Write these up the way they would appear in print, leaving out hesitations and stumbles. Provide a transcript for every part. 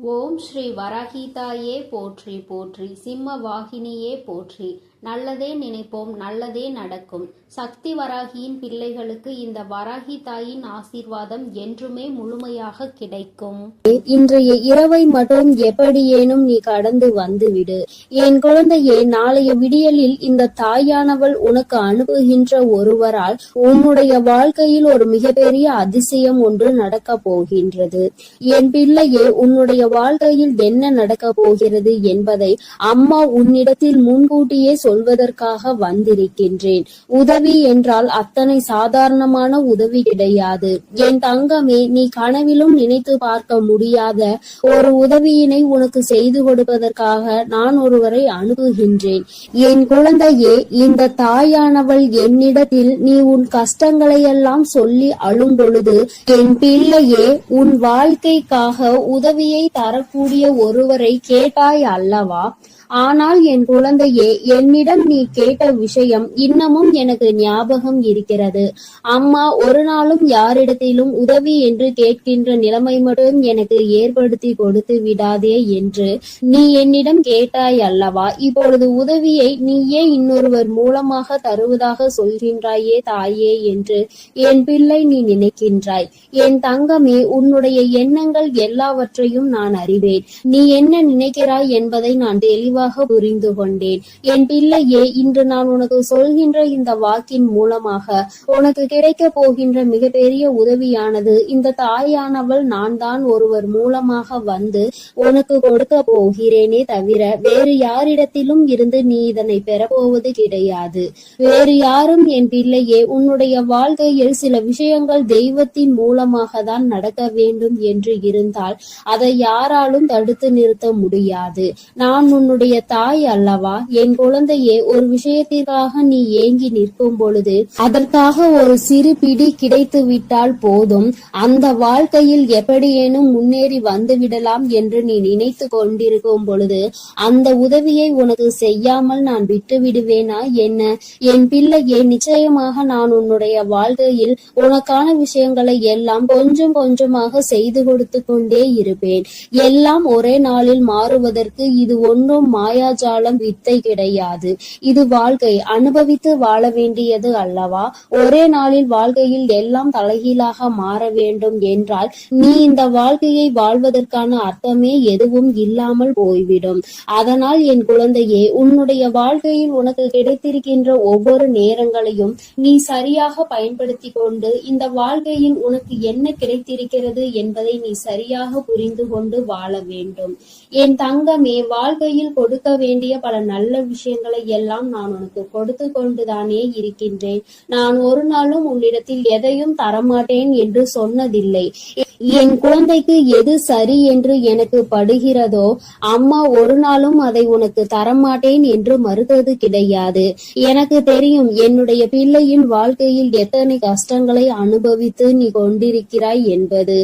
ஓம் ஸ்ரீ வராகிதாயே போற்றி போற்றி, சிம்ம வாகினியே போற்றி. நல்லதே நினைப்போம், நல்லதே நடக்கும். சக்தி வராகியின் பிள்ளைகளுக்கு இந்த வராகி தாயின் ஆசீர்வாதம் என்றுமே முழுமையாக கிடைக்கும். இன்றைய இரவை மட்டும் எப்படியேனும் நீ கடந்து வந்துவிடு. என் குழந்தையே, நாளைய விடியலில் இந்த தாயானவள் உனக்கு அனுப்புகின்ற ஒருவரால் உன்னுடைய வாழ்க்கையில் ஒரு மிகப்பெரிய அதிசயம் ஒன்று நடக்க போகின்றது. என் பிள்ளையே, உன்னுடைய வாழ்க்கையில் என்ன நடக்க போகிறது என்பதை அம்மா உன்னிடத்தில் முன்கூட்டியே சொல்வதற்காக வந்திருக்கின்றேன். உதவி என்றால் அத்தனை சாதாரணமான உதவி கிடையாது. என் தங்கமே, நீ கனவிலும் நினைத்து பார்க்க முடியாத ஒரு உதவியினை உனக்கு செய்து கொடுப்பதற்காக நான் ஒருவரை அனுப்புகின்றேன். என் குழந்தையே, இந்த தாயானவள் என்னிடத்தில் நீ உன் கஷ்டங்களை எல்லாம் சொல்லி அழும் பொழுது, என் பிள்ளையே, உன் வாழ்க்கைக்காக உதவியை தரக்கூடிய ஒருவரை கேட்டாய் அல்லவா? ஆனால் என் குழந்தையே, என்னிடம் நீ கேட்ட விஷயம் இன்னமும் எனக்கு ஞாபகம் இருக்கிறது. அம்மா ஒரு நாளும் யாரிடத்திலும் உதவி என்று கேட்கின்ற நிலைமை மட்டும் எனக்கு ஏற்படுத்தி கொடுத்து விடாதே என்று நீ என்னிடம் கேட்டாய் அல்லவா? இப்பொழுது உதவியை நீயே இன்னொருவர் மூலமாக தருவதாக சொல்கின்றாயே தாயே என்று என் பிள்ளை நீ நினைக்கின்றாய். என் தங்கமே, உன்னுடைய எண்ணங்கள் எல்லாவற்றையும் நான் அறிவேன். நீ என்ன நினைக்கிறாய் என்பதை நான் தெளிவாக புரிந்து கொண்டேன். என் பிள்ளையே, இன்று நான் உனக்கு சொல்கின்ற இந்த வாக்கின் மூலமாக உனக்கு கிடைக்க போகின்ற மிகப்பெரிய உதவியானது இந்த தாயானவள் நான் தான் ஒருவர் மூலமாக வந்து உனக்கு கொடுக்க போகிறேனே தவிர வேறு யாரிடத்திலும் இருந்து நீ இதனை பெறப்போவது கிடையாது. வேறு யாரும் என் பிள்ளையே, உன்னுடைய வாழ்க்கையில் சில விஷயங்கள் தெய்வத்தின் மூலமாக தான் நடக்க வேண்டும் என்று இருந்தால் அதை யாராலும் தடுத்து நிறுத்த முடியாது. நான் உன்னுடைய தாய் அல்லவா? என் குழந்தையே, ஒரு விஷயத்திற்காக நீ ஏங்கி நிற்கும் பொழுது அதற்காக ஒரு சிறு பிடி கிடைத்து விட்டால் போதும், அந்த வாழ்க்கையில் எப்படியேனும் முன்னேறி வந்து விடலாம் என்று நீ நினைத்து கொண்டிருக்கும் பொழுது அந்த உதவியை உனக்கு செய்யாமல் நான் விட்டு விடுவேனா என்ன? என் பிள்ளையே, நிச்சயமாக நான் உன்னுடைய வாழ்க்கையில் உனக்கான விஷயங்களை எல்லாம் கொஞ்சம் கொஞ்சமாக செய்து கொடுத்து கொண்டே இருப்பேன். எல்லாம் ஒரே நாளில் மாறுவதற்கு இது ஒன்றும் மாயாஜாலம் வித்தை கிடையாது. இது வாழ்க்கை, அனுபவித்து வாழ வேண்டியது அல்லவா? ஒரே நாளில் வாழ்க்கையில் எல்லாம் தலைகீழாக மாற வேண்டும் என்றால் நீ இந்த வாழ்க்கையை வாழ்வதற்கான அர்த்தமே எதுவும் இல்லாமல் போய்விடும். அதனால் என் குழந்தையே, உன்னுடைய வாழ்க்கையில் உனக்கு கிடைத்திருக்கின்ற ஒவ்வொரு நேரங்களையும் நீ சரியாக பயன்படுத்தி கொண்டு இந்த வாழ்க்கையில் உனக்கு என்ன கிடைத்திருக்கிறது என்பதை நீ சரியாக புரிந்து கொண்டு வாழ வேண்டும். என் தங்கமே, வாழ்க்கையில் கொடுக்க வேண்டிய பல நல்ல விஷயங்களை எல்லாம் நான் உனக்கு கொடுத்து கொண்டுதானே இருக்கின்றேன். நான் ஒரு நாளும் உன்னிடத்தில் எதையும் தரமாட்டேன் என்று சொன்னதில்லை. என் குழந்தைக்கு எது சரி என்று எனக்கு படுகிறதோ அம்மா ஒரு நாளும் அதை உனக்கு தரமாட்டேன் என்று மறுத்தது கிடையாது. எனக்கு தெரியும் என்னுடைய பிள்ளையின் வாழ்க்கையில் எத்தனை கஷ்டங்களை அனுபவித்து நீ கொண்டிருக்கிறாய் என்பது.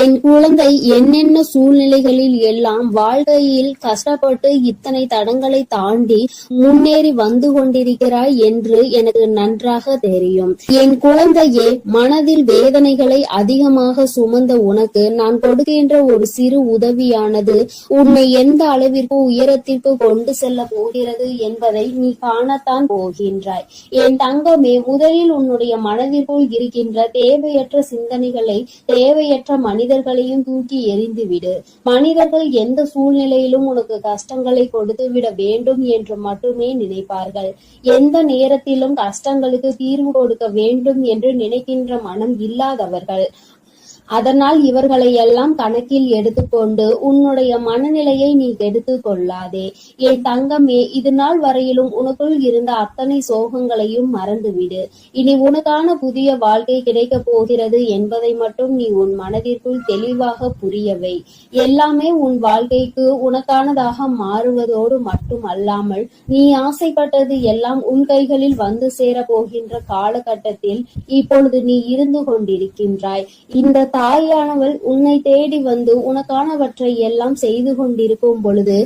என் குழந்தை என்னென்ன சூழ்நிலைகளில் எல்லாம் வாழ்க்கையில் கஷ்டப்பட்டு இத்தனை தடங்களை தாண்டி முன்னேறி வந்து கொண்டிருக்கிறாய் என்று எனக்கு நன்றாக தெரியும். என் குழந்தையே, மனதில் வேதனைகளை அதிகமாக சுமந்த உனக்கு நான் கொடுக்கின்ற ஒரு சிறு உதவியானது உன்னை எந்த அளவிற்கு உயரத்திற்கு கொண்டு செல்ல போகிறது என்பதை நீ காணத்தான் போகின்றாய். என் தங்கமே, முதலில் உன்னுடைய மனதிற்குள் இருக்கின்ற தேவையற்ற சிந்தனைகளை, தேவையற்ற மனிதர்களையும் தூக்கி எறிந்துவிடு. மனிதர்கள் எந்த சூழ்நிலையிலும் உனக்கு கஷ்டங்களை கொடுத்து விட வேண்டும் என்று மட்டுமே நினைப்பார்கள். எந்த நேரத்திலும் கஷ்டங்களுக்கு தீர்வு கொடுக்க வேண்டும் என்று நினைக்கின்ற மனம் இல்லாதவர்கள். அதனால் இவர்களை எல்லாம் கணக்கில் எடுத்துக்கொண்டு உன்னுடைய மனநிலையை நீ கெடுத்து கொள்ளாதே. என் தங்கமே, இது நாள் வரையிலும் உனக்குள் இருந்த அத்தனை சோகங்களையும் மறந்துவிடு. இனி உனக்கான புதிய வாழ்க்கை கிடைக்க போகிறது என்பதை மட்டும் நீ உன் மனதிற்குள் தெளிவாக புரியவை. எல்லாமே உன் வாழ்க்கைக்கு உனக்கானதாக மாறுவதோடு மட்டும் அல்லாமல் நீ ஆசைப்பட்டது எல்லாம் உன் கைகளில் வந்து சேர போகின்ற காலகட்டத்தில் இப்பொழுது நீ இருந்து கொண்டிருக்கின்றாய். இந்த தாயானவள் உன்னை தேடி வந்து உனக்கானவற்றை எல்லாம் செய்து கொண்டிருக்கும் பொழுது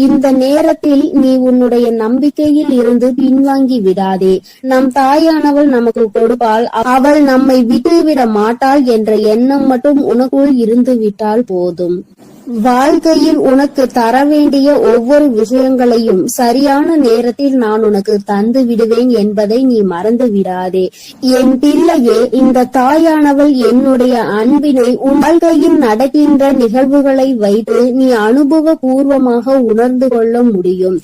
இந்த நேரத்தில் நீ உன்னுடைய நம்பிக்கையில் இருந்து பின்வாங்கி விடாதே. நம் தாயானவள் நமக்கு கொடுப்பாள், அவள் நம்மை விட்டுவிட மாட்டாள் என்ற எண்ணம் மட்டும் உனக்குள் இருந்து விட்டால் போதும். வாழ்க்கையில் உனக்கு தர வேண்டிய ஒவ்வொரு விஷயங்களையும் சரியான நேரத்தில் நான் உனக்கு தந்து விடுவேன் என்பதை நீ மறந்து விடாதே. என் பிள்ளையே, இந்த தாயானவள் என்னுடைய அன்பினை உன் வாழ்க்கையில் நடக்கின்ற நிகழ்வுகளை வைத்து நீ அனுபவ பூர்வமாக உணர்ந்து கொள்ள முடியும்.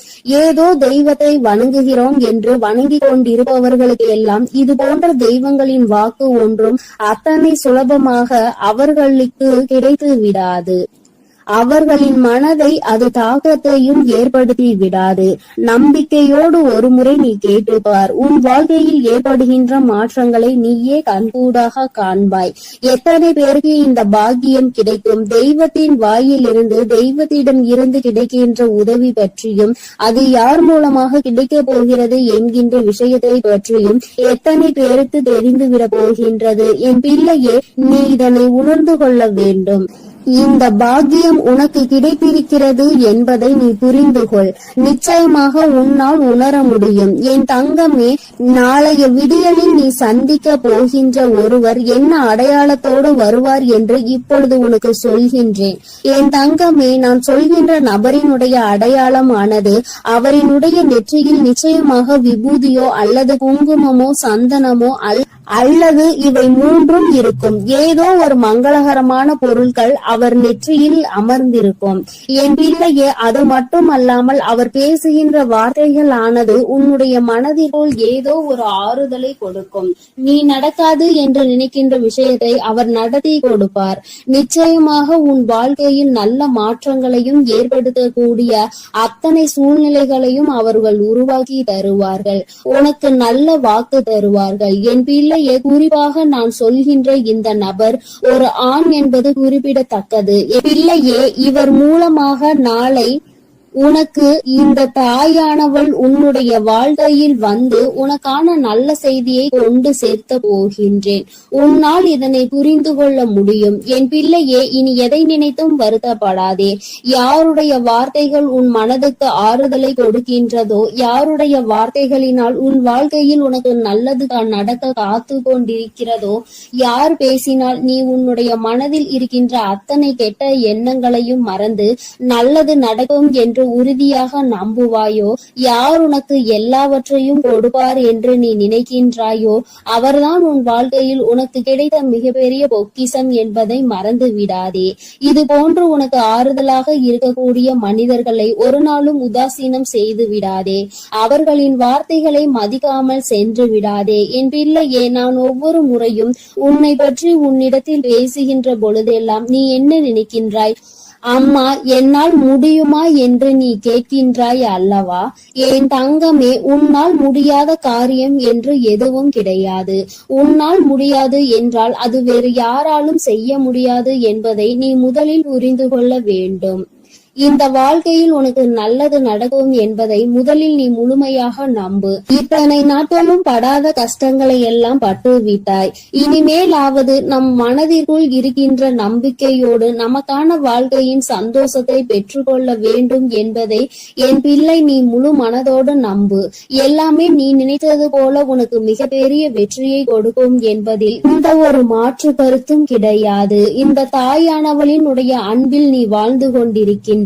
ஏதோ தெய்வத்தை வணங்குகிறோம் என்று வணங்கிக் கொண்டிருப்பவர்களுக்கு எல்லாம் இது போன்ற தெய்வங்களின் வாக்கு ஒன்றும் அத்தனை சுலபமாக அவர்களுக்கு கிடைத்து விடாது. அவர்களின் மனதை அது தாக்கத்தையும் ஏற்படுத்தி விடாது. நம்பிக்கையோடு ஒரு முறை நீ கேட்டுப்பார். உன் வாழ்க்கையில் ஏற்படுகின்ற மாற்றங்களை நீயே கண்கூடாக காண்பாய். எத்தனை பேருக்கு இந்த பாக்கியம் கிடைக்கும்? தெய்வத்தின் வாயிலிருந்து, தெய்வத்திடம் இருந்து கிடைக்கின்ற உதவி பற்றியும், அது யார் மூலமாக கிடைக்க போகிறது என்கின்ற விஷயத்தை பற்றியும் எத்தனை பேருக்கு தெரிந்துவிட போகின்றது? என் பிள்ளையே, நீ இதனை உணர்ந்து கொள்ள வேண்டும். இந்த பாக்கியம் உனக்கு கிடைத்திருக்கிறது என்பதை நீ புரிந்து கொள். நிச்சயமாக உன்னால் உணர முடியும். என் தங்கமே, நாளைய விடியலில் நீ சந்திக்க போகின்ற ஒருவர் என்ன அடையாளத்தோடு வருவார் என்று இப்பொழுது உனக்கு சொல்கின்றேன். என் தங்கமே, நான் சொல்கின்ற நபரினுடைய அடையாளமானது அவரினுடைய நெற்றியில் நிச்சயமாக விபூதியோ அல்லது குங்குமமோ சந்தனமோ அல்லது இவை மூன்றும் இருக்கும். ஏதோ ஒரு மங்களகரமான பொருட்கள் அவர் நெற்றியில் அமர்ந்திருக்கும். என் பிள்ளையே, அது மட்டும் அல்லாமல் அவர் பேசுகின்ற வார்த்தைகள் ஆனது உன்னுடைய மனதிற்குள் ஏதோ ஒரு ஆறுதலை கொடுக்கும். நீ நடக்காது என்று நினைக்கின்ற விஷயத்தை அவர் நடத்தி கொடுப்பார். நிச்சயமாக உன் வாழ்க்கையில் நல்ல மாற்றங்களையும் ஏற்படுத்தக்கூடிய அத்தனை சூழ்நிலைகளையும் அவர்கள் உருவாக்கி தருவார்கள். உனக்கு நல்ல வாக்கு தருவார்கள். என் பிள்ளை, குறிப்பாக நான் சொல்கின்ற இந்த நபர் ஒரு ஆண் என்பது குறிப்பிடத்தக்கது. பிள்ளையே, இவர் மூலமாக நாளை உனக்கு இந்த தாயானவள் உன்னுடைய வாழ்க்கையில் வந்து உனக்கான நல்ல செய்தியை கொண்டு சேர்த்த போகின்றேன். உன்னால் இதனை புரிந்து கொள்ள முடியும். என் பிள்ளையே, இனி எதை நினைத்தும் வருத்தப்படாதே. யாருடைய வார்த்தைகள் உன் மனதுக்கு ஆறுதலை கொடுக்கின்றதோ, யாருடைய வார்த்தைகளினால் உன் வாழ்க்கையில் உனக்கு நல்லது நடக்க காத்து கொண்டிருக்கிறதோ, யார் பேசினால் நீ உன்னுடைய மனதில் இருக்கின்ற அத்தனை கெட்ட எண்ணங்களையும் மறந்து நல்லது நடக்கும் என்று உறுதியாக நம்புவாயோ, யார் உனக்கு எல்லாவற்றையும் கொடுப்பார் என்று நீ நினைக்கின்றாயோ, அவர்தான் உன் வாழ்க்கையில் உனக்கு கிடைத்த மிகப்பெரிய பொக்கிஷம் என்பதை மறந்து விடாதே. இது போன்று உனக்கு ஆறுதலாக இருக்கக்கூடிய மனிதர்களை ஒரு நாளும் உதாசீனம் செய்து விடாதே. அவர்களின் வார்த்தைகளை மதிக்காமல் சென்று விடாதே. என் பிள்ளையே, நான் ஒவ்வொரு முறையும் உன்னை பற்றி உன்னிடத்தில் பேசுகின்ற பொழுதெல்லாம் நீ என்ன நினைக்கின்றாய்? அம்மா, என்னால் முடியுமா என்று நீ கேட்கின்றாய் அல்லவா? என் தங்கமே, உன்னால் முடியாத காரியம் என்று எதுவும் கிடையாது. உன்னால் முடியாது என்றால் அது வேறு யாராலும் செய்ய முடியாது என்பதை நீ முதலில் புரிந்து கொள்ள வேண்டும். இந்த வாழ்க்கையில் உனக்கு நல்லது நடக்கும் என்பதை முதலில் நீ முழுமையாக நம்பு. இத்தனை நாட்களும் படாத கஷ்டங்களை எல்லாம் பட்டு விட்டாய். இனிமேலாவது நம் மனதிற்குள் இருக்கின்ற நம்பிக்கையோடு நமக்கான வாழ்க்கையின் சந்தோஷத்தை பெற்றுக்கொள்ள வேண்டும் என்பதை என் பிள்ளை நீ முழு மனதோடு நம்பு. எல்லாமே நீ நினைத்தது போல உனக்கு மிகப்பெரிய வெற்றியை கொடுக்கும் என்பதில் இந்த ஒரு மாற்று கருத்தும் கிடையாது. இந்த தாயானவளின் உடைய அன்பில் நீ வாழ்ந்து கொண்டிருக்கின்ற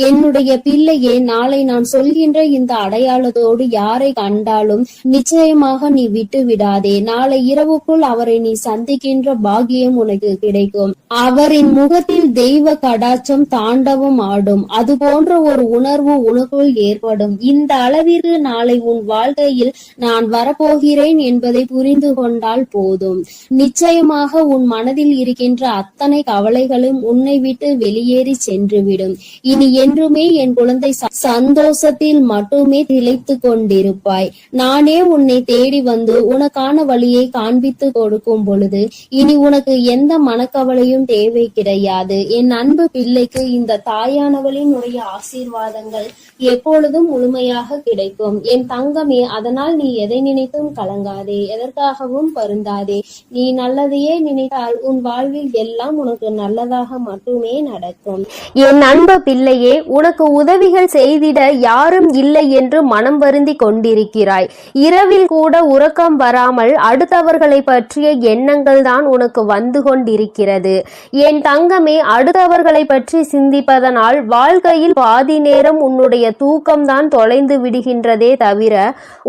என்னுடைய பிள்ளையே, நாளை நான் சொல்கின்ற இந்த அடையாளத்தோடு யாரை கண்டாலும் நிச்சயமாக நீ விட்டு விடாதே. நாளை இரவுக்குள் அவரை நீ சந்திக்கின்ற பாக்கியம் உனக்கு கிடைக்கும். அவரின் முகத்தில் தெய்வ கடாட்சம் தாண்டவம் ஆடும். அது போன்ற ஒரு உணர்வு உனக்குள் ஏற்படும். இந்த அளவிற்கு நாளை உன் வாழ்க்கையில் நான் வரப்போகிறேன் என்பதை புரிந்து கொண்டால் போதும். நிச்சயமாக உன் மனதில் இருக்கின்ற அத்தனை கவலைகளும் உன்னை விட்டு வெளியேறி சென்றுவிடும். இனி என்றுமே என் குழந்தை சந்தோஷத்தில் மட்டுமே திளைத்து கொண்டிருப்பாய். நானே உன்னை தேடி வந்து உனக்கான வழியை காண்பித்து கொடுக்கும் பொழுது இனி உனக்கு எந்த மனக்கவலையும் தேவை கிடையாது. என் அன்பு பிள்ளைக்கு இந்த தாயானவளின் உடைய ஆசீர்வாதங்கள் எப்பொழுதும் முழுமையாக கிடைக்கும். என் தங்கமே, அதனால் நீ எதை நினைத்தும் கலங்காதே, எதற்காகவும் பருந்தாதே. நீ நல்லதையே நினைத்தால் உன் வாழ்வில் எல்லாம் உனக்கு நல்லதாக மட்டுமே நடக்கும். என் அன்பு பிள்ளையே, உனக்கு உதவிகள் செய்திட யாரும் இல்லை என்று மனம் வருந்தி கொண்டிருக்கிறாய். இரவில் கூட உறக்கம் வராமல் அடுத்தவர்களை பற்றிய எண்ணங்கள் தான் உனக்கு வந்து கொண்டிருக்கிறது. என் தங்கமே, அடுத்தவர்களை பற்றி சிந்திப்பதனால் வாழ்க்கையில் பாதி நேரம் உன்னுடைய தூக்கம்தான் தொலைந்து விடுகின்றதே தவிர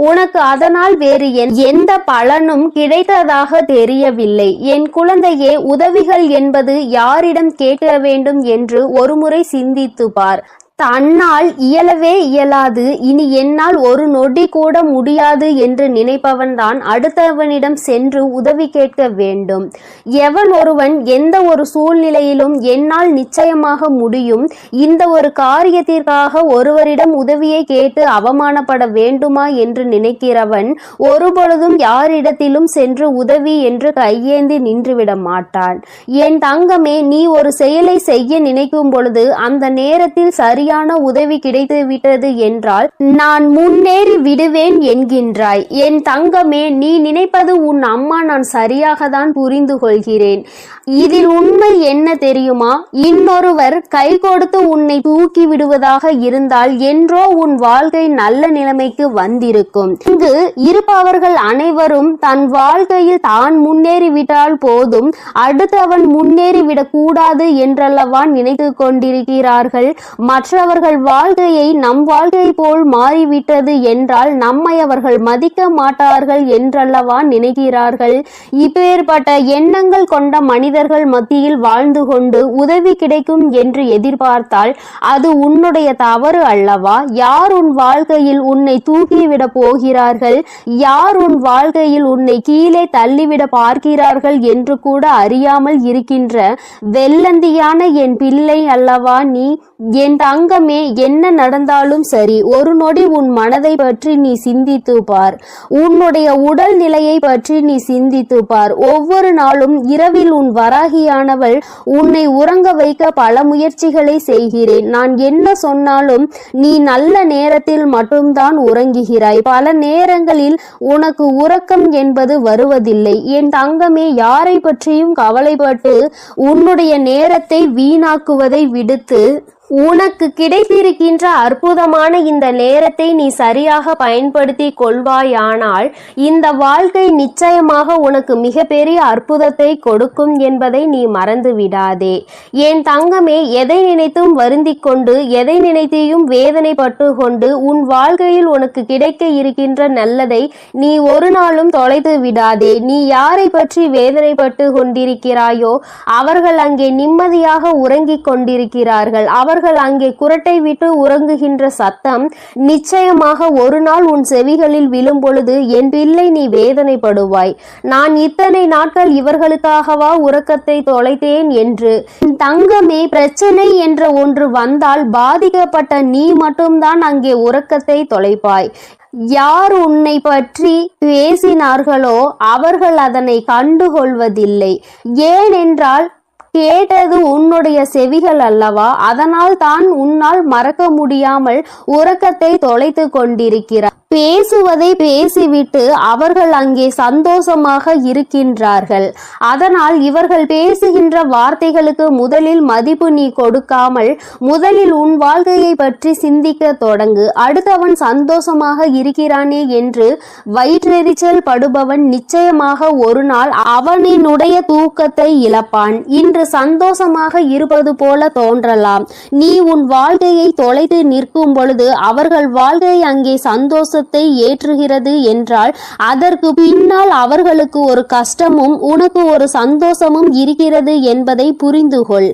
உனக்கு அதனால் வேறு எந்த பலனும் கிடைத்ததாக தெரியவில்லை. என் குழந்தையே, உதவிகள் என்பது யாரிடம் கேட்க வேண்டும் என்று ஒருமுறை சிந்தித்து பார். தன்னால் இயலவே இயலாது, இனி என்னால் ஒரு நொடி கூட முடியாது என்று நினைப்பவன் தான் அடுத்தவனிடம் சென்று உதவி கேட்க வேண்டும். எவன் ஒருவன் எந்த ஒரு சூழ்நிலையிலும் என்னால் நிச்சயமாக முடியும், இந்த ஒரு காரியத்திற்காக ஒருவரிடம் உதவியை கேட்டு அவமானப்பட வேண்டுமா என்று நினைக்கிறவன் ஒருபொழுதும் யாரிடத்திலும் சென்று உதவி என்று கையேந்தி நின்றுவிட மாட்டான். என் தங்கமே, நீ ஒரு செயலை செய்ய நினைக்கும் பொழுது அந்த நேரத்தில் சரியான உதவி கிடைத்து விட்டது என்றால் நான் முன்னேறி விடுவேன் என்கின்றாய். என் தங்கமே, நீ நினைப்பது உன் அம்மா நான் சரியாக தான் புரிந்து கொள்கிறேன். இதில் உண்மை என்ன தெரியுமா? இன்னொருவர் கை கொடுத்து உன்னை தூக்கி விடுவதாக இருந்தால் என்றோ உன் வாழ்க்கை நல்ல நிலைமைக்கு வந்திருக்கும். இங்கு இருப்பவர்கள் அனைவரும் தன் வாழ்க்கையில் தான் முன்னேறிவிட்டால் போதும், அடுத்தவன் முன்னேறிவிடக் கூடாது என்றல்லவா நினைத்து கொண்டிருக்கிறார்கள். மற்றவர்கள் வாழ்க்கையை நம் வாழ்க்கை போல் மாறிவிட்டது என்றால் நம்மை அவர்கள் மதிக்க மாட்டார்கள் என்றல்லவா நினைக்கிறார்கள். இப்பேற்பட்ட எண்ணங்கள் கொண்ட மனிதர்கள் மத்தியில் வாழ்ந்து கொண்டு உதவி கிடைக்கும் என்று எதிர்பார்த்தால் அது உன்னுடைய தவறு அல்லவா? யார் உன் வாழ்க்கையில் உன்னை தூக்கிவிட போகிறார்கள், யார் உன் வாழ்க்கையில் உன்னை கீழே தள்ளிவிட பார்க்கிறார்கள் என்று கூட அறியாமல் இருக்கின்ற வெள்ளந்தியான என் பிள்ளை அல்லவா நீ? என் தங்கமே, என்ன நடந்தாலும் சரி, ஒரு நொடி உன் மனதை பற்றி நீ சிந்தித்து பார். உன்னுடைய உடல் நிலையை பற்றி நீ சிந்தித்து பார். ஒவ்வொரு நாளும் இரவில் உன் வராகியானவள் உன்னை உறங்க வைக்க பல முயற்சிகளை செய்கிறேன். நான் என்ன சொன்னாலும் நீ நல்ல நேரத்தில் மட்டும்தான் உறங்குகிறாய். பல நேரங்களில் உனக்கு உறக்கம் என்பது வருவதில்லை. என் தங்கமே, யாரை பற்றியும் கவலைப்பட்டு உன்னுடைய நேரத்தை வீணாக்குவதை விடுத்து உனக்கு கிடைத்திருக்கின்ற அற்புதமான இந்த நேரத்தை நீ சரியாக பயன்படுத்தி கொள்வாயானால் இந்த வாழ்க்கை நிச்சயமாக உனக்கு மிகப்பெரிய அற்புதத்தை கொடுக்கும் என்பதை நீ மறந்து விடாதே. என் தங்கமே, எதை நினைத்தும் வருந்திக் கொண்டு எதை நினைத்தையும் வேதனைப்பட்டு கொண்டு உன் வாழ்க்கையில் உனக்கு கிடைக்க இருக்கின்ற நல்லதை நீ ஒரு நாளும் தொலைத்து விடாதே. நீ யாரை பற்றி வேதனைப்பட்டு கொண்டிருக்கிறாயோ அவர்கள் அங்கே நிம்மதியாக உறங்கிக் கொண்டிருக்கிறார்கள். அவர்கள் அங்கே குரட்டை விட்டு உறங்குகின்ற சத்தம் நிச்சயமாக ஒரு நாள் உன் செவிகளில் விழும் பொழுது என் பிள்ளை நீ வேதனைப்படுவாய். நான் இத்தனை நாட்கள் இவர்களுக்காகவா உறக்கத்தை தொலைத்தேன் என்று. தங்கமே, பிரச்சனை என்ற ஒன்று வந்தால் பாதிக்கப்பட்ட நீ மட்டும்தான் அங்கே உறக்கத்தை தொலைப்பாய். யார் உன்னை பற்றி பேசினார்களோ அவர்கள் அதனை கண்டுகொள்வதில்லை. ஏனென்றால் கேட்டது உன்னுடைய செவிகள் அல்லவா? அதனால் தான் உன்னால் மறக்க முடியாமல் உறக்கத்தை தொலைத்து கொண்டிருக்கிறார். பேசுவதை பேசிவிட்டு அவர்கள் அங்கே சந்தோஷமாக இருக்கின்றார்கள். அதனால் இவர்கள் பேசுகின்ற வார்த்தைகளுக்கு முதலில் மதிப்பு நீ கொடுக்காமல் முதலில் உன் வாழ்க்கையை பற்றி சிந்திக்க தொடங்கு. அடுத்தவன் சந்தோஷமாக இருக்கிறானே என்று வயிற்றெரிச்சல் படுபவன் நிச்சயமாக ஒரு நாள் அவனினுடைய தூக்கத்தை இழப்பான். இன்று சந்தோஷமாக இருப்பது போல தோன்றலாம். நீ உன் வாழ்க்கையை தொலைத்து நிற்கும் பொழுது அவர்கள் வாழ்க்கை அங்கே சந்தோஷத்தை ஏற்றுகிறது என்றால் அதற்கு பின்னால் அவர்களுக்கு ஒரு கஷ்டமும் உனக்கு ஒரு சந்தோஷமும் இருக்கிறது என்பதை புரிந்து கொள்.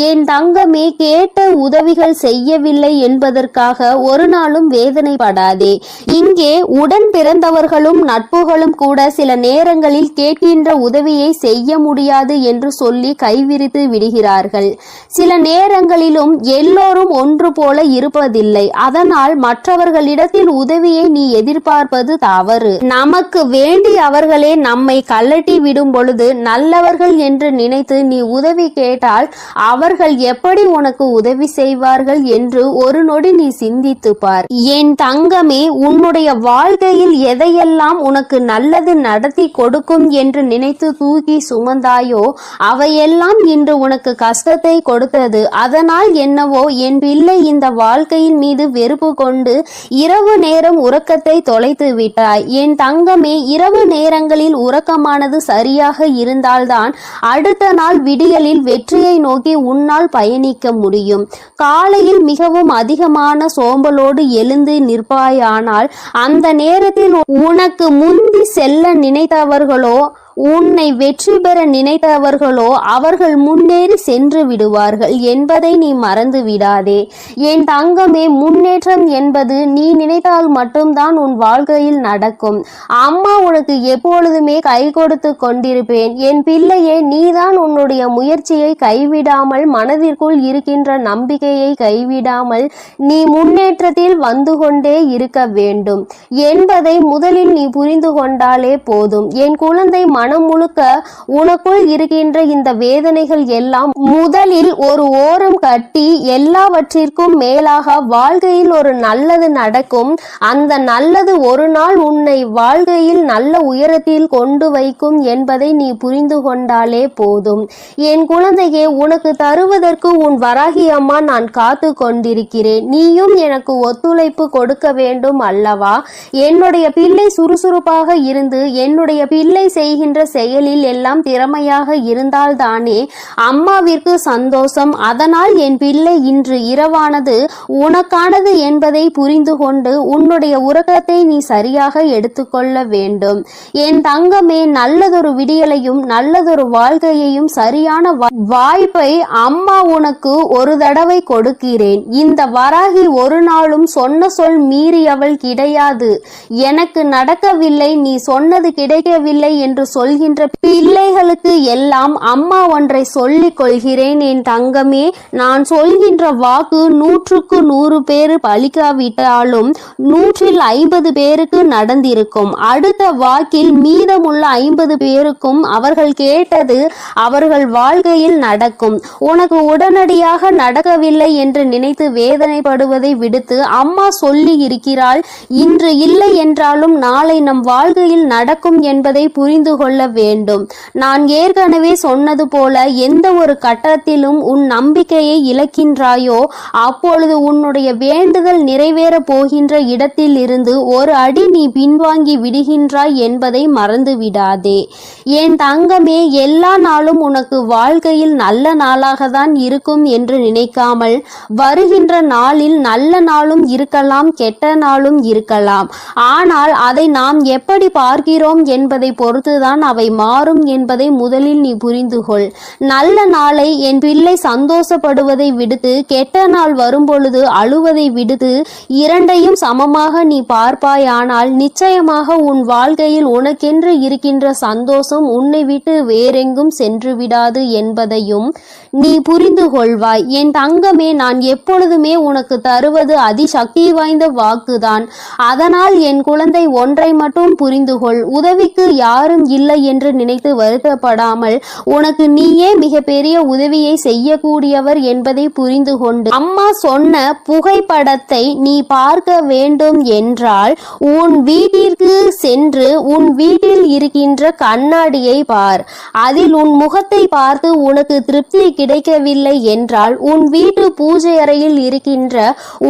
என் தங்கமே, கேட்ட உதவிகள் செய்யவில்லை என்பதற்காக ஒரு நாளும் வேதனைப்படாதே. இங்கே உடன் பிறந்தவர்களும் நட்புகளும் கூட சில நேரங்களில் கேட்கின்ற உதவியை செய்ய முடியாது என்று சொல்லி கைவிரித்து விடுகிறார்கள். சில நேரங்களிலும் எல்லோரும் ஒன்று போல இருப்பதில்லை. அதனால் மற்றவர்களிடத்தில் உதவியை நீ எதிர்பார்ப்பது தவறு. நமக்கு வேண்டி அவர்களே நம்மை கலட்டி விடும் பொழுது நல்லவர்கள் என்று நினைத்து நீ உதவி கேட்டால் அவர்கள் எப்படி உனக்கு உதவி செய்வார்கள் என்று ஒரு நொடி நீ சிந்தித்து பார். என் தங்கமே, உன்னுடைய வாழ்க்கையில் எதையெல்லாம் உனக்கு நல்லது நடத்தி கொடுக்கும் என்று நினைத்து தூக்கி சுமந்தாயோ அவையெல்லாம் இன்று உனக்கு கஷ்டத்தை கொடுத்தது. அதனால் என்னவோ என் பிள்ளை இந்த வாழ்க்கையின் மீது வெறுப்பு கொண்டு இரவு நேரம் உறக்கத்தை தொலைத்து விட்டாய். என் தங்கமே, இரவு நேரங்களில் உறக்கமானது சரியாக இருந்தால்தான் அடுத்த நாள் விடியலில் வெற்றியை நோக்கி உன்னால் பயணிக்க முடியும். காலையில் மிகவும் அதிகமான சோம்பலோடு எழுந்து நிற்பாயானால் அந்த நேரத்தில் உனக்கு முந்தி செல்ல நினைத்தவர்களோ உன்னை வெற்றி பெற நினைத்தவர்களோ அவர்கள் முன்னேறி சென்று விடுவார்கள் என்பதை நீ மறந்து விடாதே. என் தங்கமே, முன்னேற்றம் என்பது நீ நினைத்தால் மட்டும்தான் உன் வாழ்க்கையில் நடக்கும். அம்மா உனக்கு எப்பொழுதுமே கை கொடுத்து கொண்டிருப்பேன். என் பிள்ளையே, நீதான் உன்னுடைய முயற்சியை கைவிடாமல், மனதிற்குள் இருக்கின்ற நம்பிக்கையை கைவிடாமல் நீ முன்னேற்றத்தில் வந்து கொண்டே இருக்க வேண்டும் என்பதை முதலில் நீ புரிந்து கொண்டாலே போதும். என் குழந்தை, மனம் முழுக்க உனக்குள் இருக்கின்ற இந்த வேதனைகள் எல்லாம் முதலில் ஒரு ஓரம் கட்டி எல்லாவற்றிற்கும் மேலாக வாழ்க்கையில் ஒரு நல்லது நடக்கும். அந்த நல்லது ஒரு நாள் உன்னை வாழ்க்கையில் நல்ல உயரத்தில் கொண்டு வைக்கும் என்பதை நீ புரிந்து கொண்டாலே போதும். என் குழந்தையே, உனக்கு தருவதற்கு உன் வராகி அம்மா நான் காத்து கொண்டிருக்கிறேன். நீயும் எனக்கு ஒத்துழைப்பு கொடுக்க வேண்டும் அல்லவா? என்னுடைய பிள்ளை சுறுசுறுப்பாக இருந்து என்னுடைய பிள்ளை செய்கின்ற செயலில் எல்லாம் திறமையாக இருந்தால்தானே அம்மாவிற்கு சந்தோஷம். அதனால் என் பிள்ளை, இன்று இரவானது உனக்கானது என்பதை புரிந்து கொண்டு உன்னுடைய உறக்கத்தை நீ சரியாக எடுத்துக்கொள்ள வேண்டும். என் தங்கமே, நல்லதொரு விடியலையும் நல்லதொரு வாழ்க்கையையும் சரியான வாய்ப்பை அம்மா உனக்கு ஒரு தடவை கொடுக்கிறேன். இந்த வராகி ஒரு நாளும் சொன்ன சொல் மீறியவள் கிடையாது. எனக்கு நடக்கவில்லை, நீ சொன்னது கிடைக்கவில்லை என்று சொல்கின்ற பிள்ளைகளுக்கு எல்லாம் அம்மா ஒன்றை சொல்லிக் கொள்கிறேன். என் தங்கமே, நான் சொல்கின்ற வாக்கு 100க்கு 100 பேர் பலிக்காவிட்டாலும் 150 பேருக்கு நடந்திருக்கும். அடுத்த வாக்கில் மீதமுள்ள 50 பேருக்கும் அவர்கள் கேட்டது அவர்கள் வாழ்க்கையில் நடக்கும். உனக்கு உடனடியாக நடக்கவில்லை என்று நினைத்து வேதனைப்படுவதை விடுத்து அம்மா சொல்லி இருக்கிறாள். இன்று இல்லை என்றாலும் நாளை நம் வாழ்க்கையில் நடக்கும் என்பதை புரிந்து கொள்ள வேண்டும். நான் ஏற்கனவே சொன்னது போல எந்த ஒரு கட்டத்திலும் உன் நம்பிக்கையை இழக்கின்றாயோ அப்பொழுது உன்னுடைய வேண்டுதல் நிறைவேற போகின்ற இடத்தில் இருந்து ஒரு அடி நீ பின்வாங்கி விடுகின்றாய் என்பதை மறந்து விடாதே. என் தங்கமே, எல்லா நாளும் உனக்கு வாழ்க்கையில் நல்ல நாளாக தான் இருக்கும் என்று நினைக்காமல், வருகின்ற நாளில் நல்ல நாளும் இருக்கலாம், கெட்ட நாளும் இருக்கலாம். ஆனால் அதை நாம் எப்படி பார்க்கிறோம் என்பதை பொறுத்துதான் அவை மாறும் என்பதை முதலில் நீ புரிந்து கொள். நல்ல நாளை என் பிள்ளை சந்தோஷப்படுவதை விடுத்து கெட்ட நாள் வரும்பொழுது அழுவதை விடுத்து இரண்டையும் சமமாக நீ பார்ப்பாயானால் நிச்சயமாக உன் வாழ்க்கையில் உனக்கென்று இருக்கின்ற சந்தோஷம் உன்னை விட்டு வேறெங்கும் சென்று விடாது என்பதையும் நீ புரிந்து கொள்வாய். என் தங்கமே, நான் எப்பொழுதுமே உனக்கு தருவது அதிசக்தி வாய்ந்த வாக்குதான். அதனால் என் குழந்தை, ஒன்றை மட்டும் புரிந்து கொள். உதவிக்கு யாரும் இல்லை என்று நினைத்து வருத்தப்படாமல் உனக்கு நீயே மிகப்பெரிய உதவியை செய்யக்கூடியவர் என்பதை புரிந்து கொண்டு அம்மா சொன்ன புகைப்படத்தை நீ பார்க்க வேண்டும் என்றால் உன் வீட்டிற்கு சென்று உன் வீட்டில் இருக்கின்ற கண்ணாடியை பார். அதில் உன் முகத்தை பார்த்து உனக்கு திருப்தி கிடைக்கவில்லை என்றால் உன் வீட்டு பூஜை அறையில் இருக்கின்ற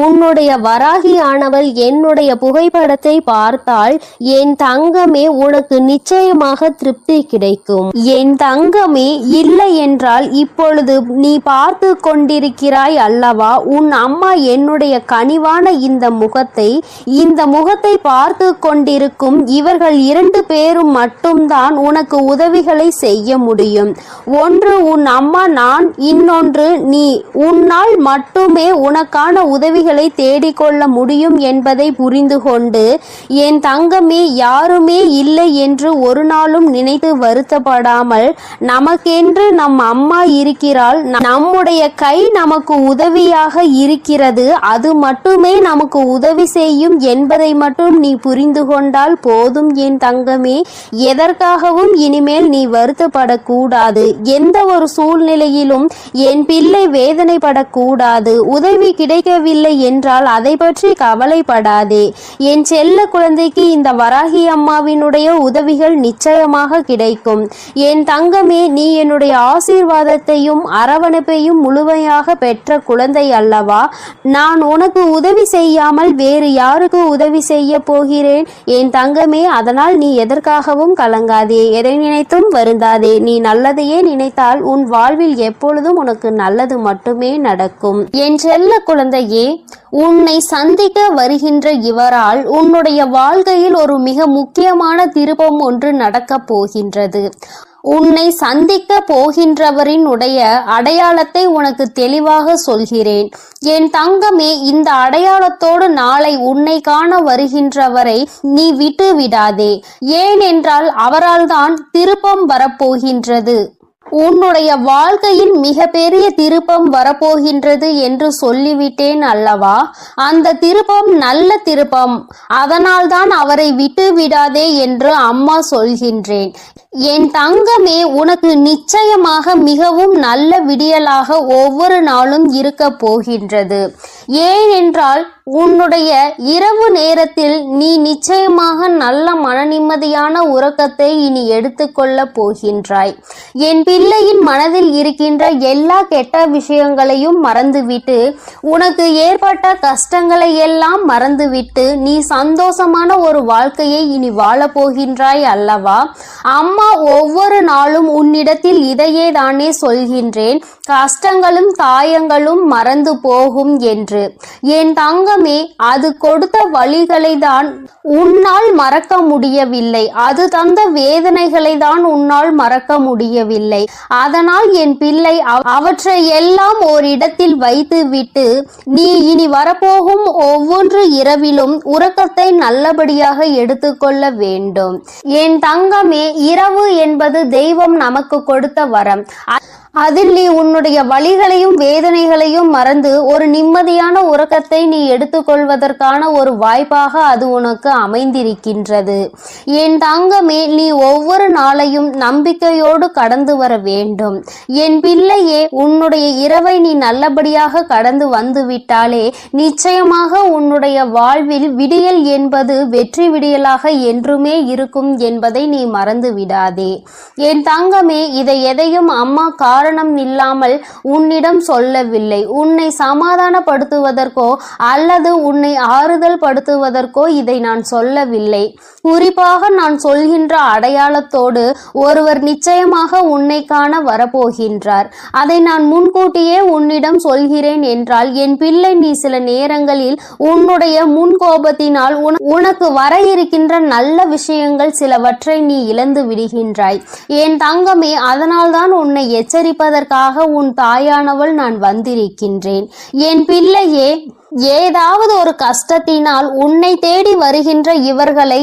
உன்னுடைய வராகி ஆனவள் என்னுடைய புகைப்படத்தை பார்த்தால் என் தங்கமே, உனக்கு நிச்சயமாக திருப்தி கிடைக்கும். என் தங்கமே, இல்லை என்றால் இப்பொழுது நீ பார்த்து கொண்டிருக்கிறாய் அல்லவா, உன் அம்மா என்னுடைய கனிவான இந்த முகத்தை பார்த்து கொண்டிருக்கும் இவர்கள் 2 பேரும் மட்டும்தான் உனக்கு உதவிகளை செய்ய முடியும். ஒன்று உன் அம்மா நான், இன்னொன்று நீ. உன்னால் மட்டுமே உனக்கான உதவிகளை தேடிக்கொள்ள முடியும் என்பதை புரிந்து கொண்டு என் தங்கமே, யாருமே இல்லை என்று ஒரு நாளும் நினைத்து வருத்தப்படாமல் நமக்கென்று நம் அம்மா இருக்கிறாள். நம்முடைய கை நமக்கு உதவியாக இருக்கிறது. அது மட்டுமே நமக்கு உதவி செய்யும் என்பதை மட்டும் நீ புரிந்து கொண்டால் போதும் என் தங்கமே. எதற்காகவும் இனிமேல் நீ வருத்தப்படக்கூடாது. எந்த ஒரு சூழ்நிலையில் வாழ்க்கையிலும் என் பிள்ளை வேதனைப்படக்கூடாது. உதவி கிடைக்கவில்லை என்றால் அதை பற்றி கவலைப்படாதே. என் செல்ல குழந்தைக்கு இந்த வராகி அம்மாவினுடைய உதவிகள் நிச்சயமாக கிடைக்கும். என் தங்கமே, நீ என்னுடைய ஆசீர்வாதத்தையும் அரவணைப்பையும் முழுமையாக பெற்ற குழந்தை அல்லவா? நான் உனக்கு உதவி செய்யாமல் வேறு யாருக்கு உதவி செய்ய போகிறேன் என் தங்கமே? அதனால் நீ எதற்காகவும் கலங்காதே, எதை நினைத்தும் வருந்தாதே. நீ நல்லதையே நினைத்தால் உன் வாழ்வில் எப்பொழுதும் உனக்கு நல்லது மட்டுமே நடக்கும். என் செல்ல குழந்தையே, உன்னை சந்திக்க வருகின்ற இவரால் உன்னுடைய வாழ்க்கையில் ஒரு மிக முக்கியமான திருப்பம் ஒன்று நடக்கப் போகின்றது. உன்னை சந்திக்க போகின்றவரின் அடையாளத்தை உனக்கு தெளிவாக சொல்கிறேன். என் தங்கமே, இந்த அடையாளத்தோடு நாளை உன்னை காண வருகின்றவரை நீ விட்டு விடாதே. ஏனென்றால் அவரால் தான் திருப்பம் வரப்போகின்றது. உன்னுடைய வாழ்க்கையில் மிக பெரிய திருப்பம் வரப்போகின்றது என்று சொல்லிவிட்டேன் அல்லவா? அந்த திருப்பம் நல்ல திருப்பம். அதனால்தான் அவரை விட்டு விடாதே என்று அம்மா சொல்கின்றேன். என் தங்கமே, உனக்கு நிச்சயமாக மிகவும் நல்ல விடியலாக ஒவ்வொரு நாளும் இருக்க போகின்றது. ஏனென்றால் உன்னுடைய இரவு நேரத்தில் நீ நிச்சயமாக நல்ல மனநிம்மதியான உறக்கத்தை இனி எடுத்துக்கொள்ள போகின்றாய். என் பிள்ளையின் மனதில் இருக்கின்ற எல்லா கெட்ட விஷயங்களையும் மறந்துவிட்டு, உனக்கு ஏற்பட்ட கஷ்டங்களை எல்லாம் மறந்துவிட்டு நீ சந்தோஷமான ஒரு வாழ்க்கையை இனி வாழப் போகின்றாய் அல்லவா? அம்மா ஒவ்வொரு நாளும் உன்னிடத்தில் இதையே தானே சொல்கின்றேன், கஷ்டங்களும் தாயங்களும் மறந்து போகும் என்று. என் தங்கமே, அது கொடுத்த வழிகளை தான் உன்னால் மறக்க முடியவில்லை. அது தந்த வேதனைகளை தான் உன்னால் மறக்க முடியவில்லை. அதனால் என் பிள்ளை அவற்றை எல்லாம் ஓரிடத்தில் வைத்து விட்டு நீ இனி வரப்போகும் ஒவ்வொரு இரவிலும் உறக்கத்தை நல்லபடியாக எடுத்துக்கொள்ள வேண்டும். என் தங்கமே, இரவு என்பது தெய்வம் நமக்கு கொடுத்த வரம். அதில் நீ உன்னுடைய வலிகளையும் வேதனைகளையும் மறந்து ஒரு நிம்மதியான உறக்கத்தை நீ எடுத்துக்கொள்வதற்கான ஒரு வாய்ப்பாக அது உனக்கு அமைந்திருக்கின்றது. என் தங்கமே, நீ ஒவ்வொரு நாளையும் நம்பிக்கையோடு கடந்து வர வேண்டும். என் பிள்ளையே, உன்னுடைய இரவை நீ நல்லபடியாக கடந்து வந்து விட்டாலே நிச்சயமாக உன்னுடைய வாழ்வில் விடியல் என்பது வெற்றி விடியலாக என்றுமே இருக்கும் என்பதை நீ மறந்து விடாதே. என் தங்கமே, இதை எதையும் அம்மா காரணம் இல்லாமல் உன்னிடம் சொல்லவில்லை. உன்னை சமாதானப்படுத்துவதற்கோ அல்லது உன்னை ஆறுதல் படுத்துவதற்கோ இதை நான் சொல்லவில்லை. குறிப்பாக நான் சொல்கின்ற அடையாளத்தோடு ஒருவர் நிச்சயமாக உன்னை காண வரப்போகின்றார். அதை நான் முன்கூட்டியே உன்னிடம் சொல்கிறேன் என்றால் என் பிள்ளை, நீ சில நேரங்களில் உன்னுடைய முன்கோபத்தினால் உனக்கு வர இருக்கின்ற நல்ல விஷயங்கள் சிலவற்றை நீ இழந்து விடுகின்றாய். என் தங்கமே, அதனால்தான் உன்னை எச்சரிப்பதற்காக உன் தாயானவள் நான் வந்திருக்கின்றேன். என் பிள்ளையே, ஏதாவது ஒரு கஷ்டத்தினால் உன்னை தேடி வருகின்ற இவர்களை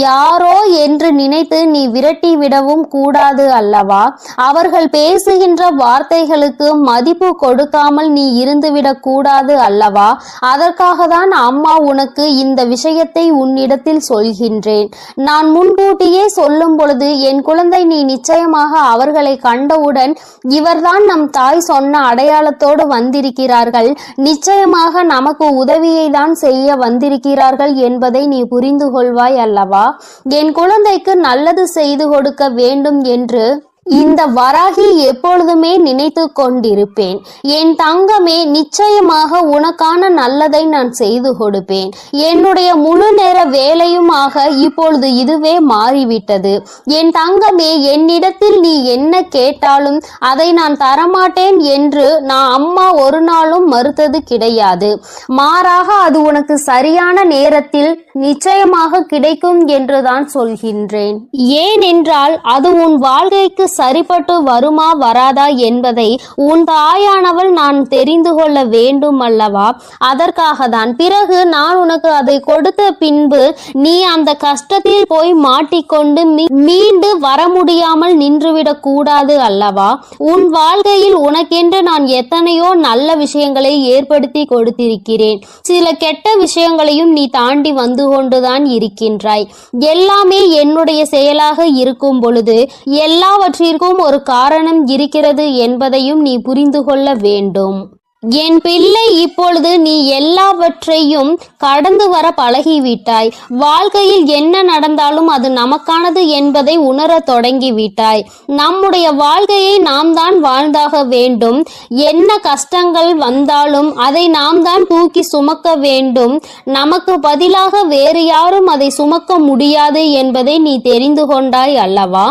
யாரோ என்று நினைத்து நீ விரட்டி விடவும் கூடாது அல்லவா? அவர்கள் பேசுகின்ற வார்த்தைகளுக்கு மதிப்பு கொடுக்காமல் நீ இருந்துவிடக் கூடாது அல்லவா? அதற்காக தான் அம்மா உனக்கு இந்த விஷயத்தை உன்னிடத்தில் சொல்கின்றேன். நான் முன்கூட்டியே சொல்லும் பொழுது என் குழந்தை, நீ நிச்சயமாக அவர்களை கண்டவுடன் இவர்தான் நம் தாய் சொன்ன அடையாளத்தோடு வந்திருக்கிறார்கள், நிச்சயமாக நமக்கு உதவியை தான் செய்ய வந்திருக்கிறார்கள் என்பதை நீ புரிந்து கொள்வாய் அல்லவா? என் குழந்தைக்கு நல்லது செய்து கொடுக்க வேண்டும் என்று இந்த வராகி எப்பொழுதுமே நினைத்து கொண்டிருப்பேன். என் தங்கமே, நிச்சயமாக உனக்கான நல்லதை நான் செய்து கொடுப்பேன். என்னுடைய முழு நேர வேலையுமாக இப்பொழுது இதுவே மாறிவிட்டது. என் தங்கமே, என்னிடத்தில் நீ என்ன கேட்டாலும் அதை நான் தரமாட்டேன் என்று நான் அம்மா ஒரு நாளும் மறுத்தது கிடையாது. மாறாக அது உனக்கு சரியான நேரத்தில் நிச்சயமாக கிடைக்கும் என்றுதான் சொல்கின்றேன். ஏனென்றால் அது உன் வாழ்க்கைக்கு சரிப்பட்டு வருமா வராதா என்பதை உன் தாயானவள் நான் தெரிந்து கொள்ள வேண்டும் அல்லவா? அதற்காக தான். பிறகு நான் உனக்கு அதை கொடுத்த பின்பு நீ அந்த கஷ்டத்தில் போய் மாட்டிக்கொண்டு மீண்டு வர முடியாமல் நின்றுவிடக் கூடாது அல்லவா? உன் வாழ்க்கையில் உனக்கென்று நான் எத்தனையோ நல்ல விஷயங்களை ஏற்படுத்தி கொடுத்திருக்கிறேன். சில கெட்ட விஷயங்களையும் நீ தாண்டி வந்து கொண்டுதான் இருக்கின்றாய். எல்லாமே என்னுடைய செயலாக இருக்கும் பொழுது எல்லாவற்றிலும் எல்லாவற்றிற்கும் ஒரு காரணம் இருக்கிறது என்பதையும் நீ புரிந்து கொள்ள வேண்டும். என் பிள்ளை, இப்பொழுது நீ எல்லாவற்றையும் கடந்து வர பழகிவிட்டாய். வாழ்க்கையில் என்ன நடந்தாலும் அது நமக்கானது என்பதை உணர தொடங்கிவிட்டாய். நம்முடைய வாழ்க்கையை நாம் தான் வாழ்ந்தாக வேண்டும். என்ன கஷ்டங்கள் வந்தாலும் அதை நாம் தான் தூக்கி சுமக்க வேண்டும். நமக்கு பதிலாக வேறு யாரும் அதை சுமக்க முடியாது என்பதை நீ தெரிந்து கொண்டாய் அல்லவா?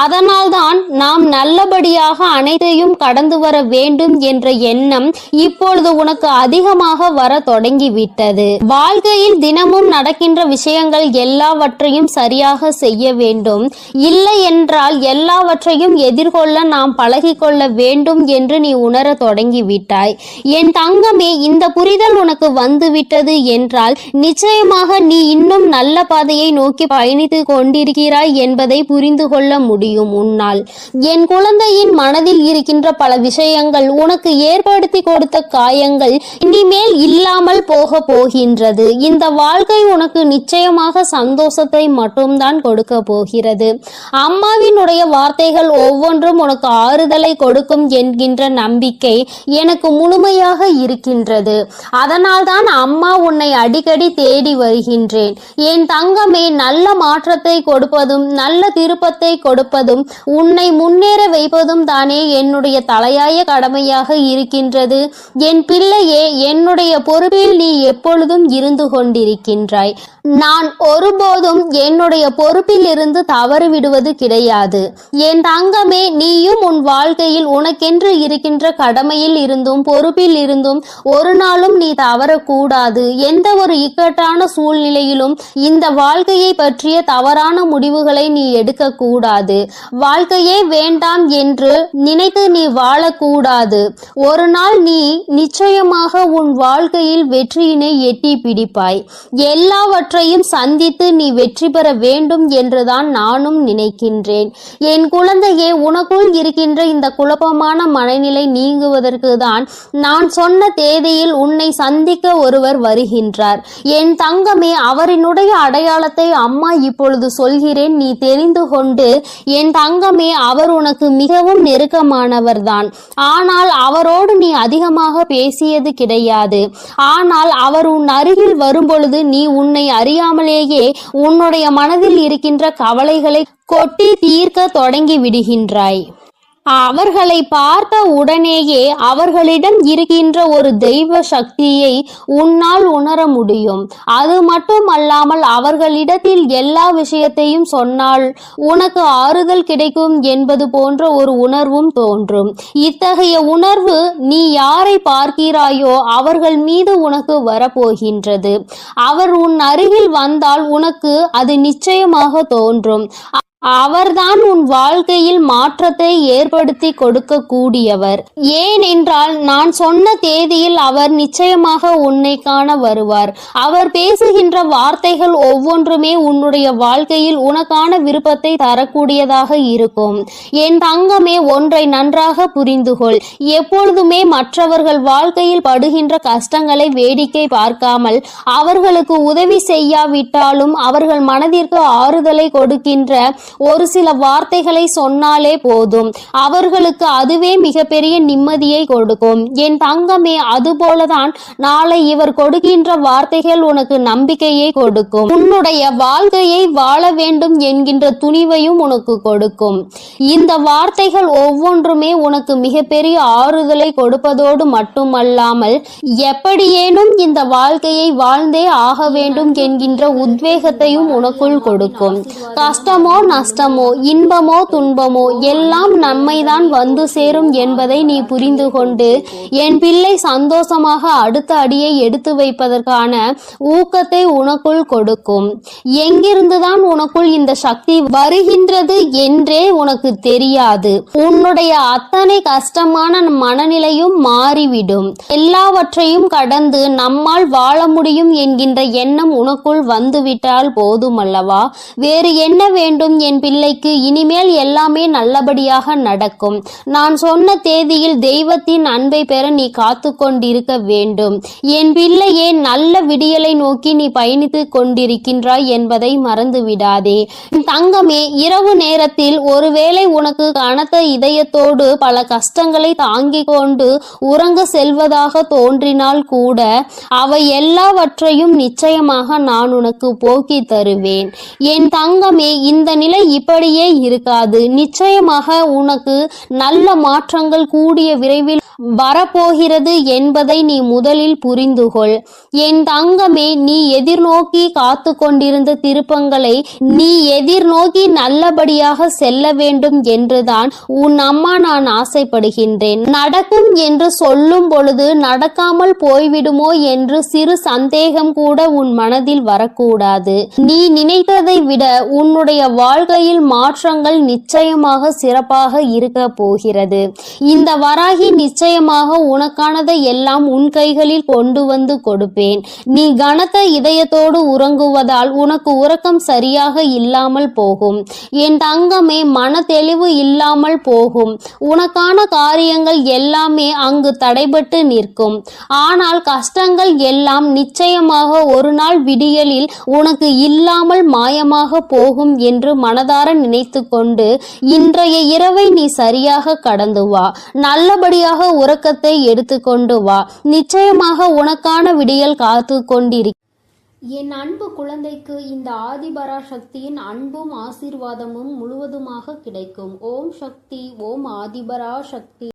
அதனால்தான் நாம் நல்லபடியாக அனைத்தையும் கடந்து வர வேண்டும் என்ற எண்ணம் இப்பொழுது உனக்கு அதிகமாக வர தொடங்கிவிட்டது. வாழ்க்கையில் தினமும் நடக்கின்ற விஷயங்கள் எல்லாவற்றையும் சரியாக செய்ய வேண்டும். இல்லை என்றால் எல்லாவற்றையும் எதிர்கொள்ள நாம் பழகிக்கொள்ள வேண்டும் என்று நீ உணர தொடங்கிவிட்டாய். என் தங்கமே, இந்த புரிதல் உனக்கு வந்துவிட்டது என்றால் நிச்சயமாக நீ இன்னும் நல்ல பாதையை நோக்கி பயணித்து கொண்டிருக்கிறாய் என்பதை புரிந்து கொள்ள முடியும் உன்னால். என் குழந்தையின் மனதில் இருக்கின்ற பல விஷயங்கள் உனக்கு ஏற்படுத்தி கொடுத்த காயங்கள் இனிமேல் இல்லாமல் போக போகின்றது. இந்த வாழ்க்கை உனக்கு நிச்சயமாக சந்தோஷத்தை மட்டும்தான் கொடுக்க போகிறது. அம்மாவினுடைய வார்த்தைகள் ஒவ்வொன்றும் உனக்கு ஆறுதலை கொடுக்கும் என்கின்ற நம்பிக்கை எனக்கு முழுமையாக இருக்கின்றது. அதனால்தான் அம்மா உன்னை அடிக்கடி தேடி வருகின்றேன். என் தங்கமே, நல்ல மாற்றத்தை கொடுப்பதும் நல்ல திருப்பத்தை கொடுப்பதும் உன்னை முன்னேற வைப்பதும் தானே என்னுடைய தலையாய கடமையாக இருக்கின்றது. என் பிள்ளையே, என்னுடைய பொறுப்பில் நீ எப்பொழுதும் இருந்து கொண்டிருக்கின்றாய். நான் ஒருபோதும் என்னுடைய பொறுப்பில் இருந்து தவறு விடுவது கிடையாது. என் தங்கமே, நீயும் உன் வாழ்க்கையில் உனக்கென்று இருக்கின்ற கடமையில் இருந்தும் பொறுப்பில் இருந்தும் ஒரு நாளும் நீ தவறக்கூடாது. எந்த ஒரு இக்கட்டான சூழ்நிலையிலும் இந்த வாழ்க்கையை பற்றிய தவறான முடிவுகளை நீ எடுக்க கூடாது. வாழ்க்கையே வேண்டாம் என்று நினைத்து நீ வாழக்கூடாது. ஒரு நாள் நீ நிச்சயமாக உன் வாழ்க்கையில் வெற்றியினை எட்டி பிடிப்பாய். எல்லாவற்றையும் சந்தித்து நீ வெற்றி பெற வேண்டும் என்றுதான் நானும் நினைக்கின்றேன். என் குழந்தையே, உனக்குள் இருக்கின்ற இந்த குழப்பமான மனநிலை நீங்குவதற்கு தான் நான் சொன்ன தேதியில் உன்னை சந்திக்க ஒருவர் வருகின்றார். என் தங்கமே, அவரினுடைய அடையாளத்தை அம்மா இப்பொழுது சொல்கிறேன், நீ தெரிந்து கொண்டு. என் தங்கமே, அவர் உனக்கு மிகவும் நெருக்கமானவர்தான். ஆனால் அவரோடு நீ அதிகமாக பேசியது கிடையாது. ஆனால் அவர் உன் அருகில் வரும்பொழுது நீ உன்னை அறியாமலேயே உன்னுடைய மனதில் இருக்கின்ற கவலைகளை கொட்டி தீர்க்க தொடங்கி விடுகின்றாய். அவர்களை பார்த்த உடனேயே அவர்களிடம் இருக்கின்ற ஒரு தெய்வ சக்தியை உன்னால் உணர முடியும். அது மட்டுமல்லாமல் அவர்களிடத்தில் எல்லா விஷயத்தையும் சொன்னால் உனக்கு ஆறுதல் கிடைக்கும் என்பது போன்ற ஒரு உணர்வும் தோன்றும். இத்தகைய உணர்வு நீ யாரை பார்க்கிறாயோ அவர்கள் மீது உனக்கு வரப்போகின்றது. அவர் உன் அருகில் வந்தால் உனக்கு அது நிச்சயமாக தோன்றும். அவர்தான் உன் வாழ்க்கையில் மாற்றத்தை ஏற்படுத்தி கொடுக்க கூடியவர். ஏனென்றால் நான் சொன்ன தேதியில் அவர் நிச்சயமாக உன்னை காண வருவார். அவர் பேசுகின்ற வார்த்தைகள் ஒவ்வொன்றுமே உன்னுடைய வாழ்க்கையில் உனக்கான விருப்பத்தை தரக்கூடியதாக இருக்கும். என் தங்கமே, ஒன்றை நன்றாக புரிந்துகொள். எப்பொழுதுமே மற்றவர்கள் வாழ்க்கையில் படுகின்ற கஷ்டங்களை வேடிக்கை பார்க்காமல் அவர்களுக்கு உதவி செய்யாவிட்டாலும் அவர்கள் மனதிற்கு ஆறுதலை கொடுக்கின்ற ஒரு சில வார்த்தைகளை சொன்னாலே போதும். அவர்களுக்கு அதுவே மிகப்பெரிய நிம்மதியை கொடுக்கும். என் தங்கமே, அதுபோலதான் நாளை இவர் கொடுக்கின்ற வார்த்தைகள் உனக்கு நம்பிக்கையை கொடுக்கும். உன்னுடைய வாழ்க்கையை வாழ வேண்டும் என்கின்ற துணிவையும் உனக்கு கொடுக்கும். இந்த வார்த்தைகள் ஒவ்வொன்றுமே உனக்கு மிகப்பெரிய ஆறுதலை கொடுப்பதோடு மட்டுமல்லாமல் எப்படியேனும் இந்த வாழ்க்கையை வாழ்ந்தே ஆக வேண்டும் என்கின்ற உத்வேகத்தையும் உனக்குள் கொடுக்கும். கஷ்டமோ நஷ்டமோ இன்பமோ துன்பமோ எல்லாம் நம்மைதான் வந்து சேரும் என்பதை நீ புரிந்து கொண்டு என் பிள்ளை சந்தோஷமாக அடுத்த அடியை எடுத்து வைப்பதற்கான ஊக்கத்தை உனக்குள் கொடுக்கும். எங்கிருந்துதான் உனக்குள் இந்த சக்தி வருகின்றது என்றே உனக்கு தெரியாது. உன்னுடைய அத்தனை கஷ்டமான மனநிலையும் மாறிவிடும். எல்லாவற்றையும் கடந்து நம்மால் வாழ முடியும் என்கின்ற எண்ணம் உனக்குள் வந்துவிட்டால் போதுமல்லவா? வேறு என்ன வேண்டும் என் பிள்ளைக்கு இனிமேல் எல்லாமே நல்லபடியாக நடக்கும். நான் சொன்ன தேதியில் தெய்வத்தின் அன்பை பெற நீ காத்து கொண்டிருக்க வேண்டும். என் பிள்ளையே, நல்ல விடியலை நோக்கி நீ பயணித்து கொண்டிருக்கின்றாய் என்பதை மறந்து விடாதே. தங்கமே, இரவு நேரத்தில் ஒருவேளை உனக்கு கனத்த இதயத்தோடு பல கஷ்டங்களை தாங்கிக் கொண்டு உறங்க செல்வதாக தோன்றினால் கூட அவை எல்லாவற்றையும் நிச்சயமாக நான் உனக்கு போக்கி தருவேன். என் தங்கமே, இந்த நிலை இப்படியே இருக்காது. நிச்சயமாக உனக்கு நல்ல மாற்றங்கள் கூடிய விரைவில் வரப்போகிறது என்பதை நீ முதலில் புரிந்துகொள். என் தங்கமே, நீ எதிர்நோக்கி காத்து கொண்டிருந்த திருப்பங்களை நீ எதிர்நோக்கி நல்லபடியாக செல்ல வேண்டும் என்றுதான் உன் அம்மா நான் ஆசைப்படுகின்றேன். நடக்கும் என்று சொல்லும் பொழுது நடக்காமல் போய்விடுமோ என்று சிறு சந்தேகம் கூட உன் மனதில் வரக்கூடாது. நீ நினைத்ததை விட உன்னுடைய வாழ்க்கையில் மாற்றங்கள் நிச்சயமாக சிறப்பாக இருக்க போகிறது. இந்த வராகி நிச்சயமாக உனக்கானதை எல்லாம் உன் கைகளில் கொண்டு வந்து கொடுப்பேன். நீ கனத்த இதயத்தோடு உறங்குவதால் உனக்கு உறக்கம் சரியாக இல்லாமல் போகும். என் தங்கமே, மன தெளிவு இல்லாமல் போகும். உனக்கான காரியங்கள் எல்லாமே அங்கு தடைபட்டு நிற்கும். ஆனால் கஷ்டங்கள் எல்லாம் நிச்சயமாக ஒரு நாள் விடியலில் உனக்கு இல்லாமல் மாயமாக போகும் என்று மனதார நினைத்து கொண்டு இன்றைய இரவை நீ சரியாக கடந்து வா. நல்லபடியாக உறக்கத்தை எடுத்துக்கொண்டு வா. நிச்சயமாக உனக்கான விடியல் காத்து கொண்டிரு. என் அன்பு குழந்தைக்கு இந்த ஆதிபராசக்தியின் அன்பும் ஆசீர்வாதமும் முழுவதுமாக கிடைக்கும். ஓம் சக்தி, ஓம் ஆதிபராசக்தி.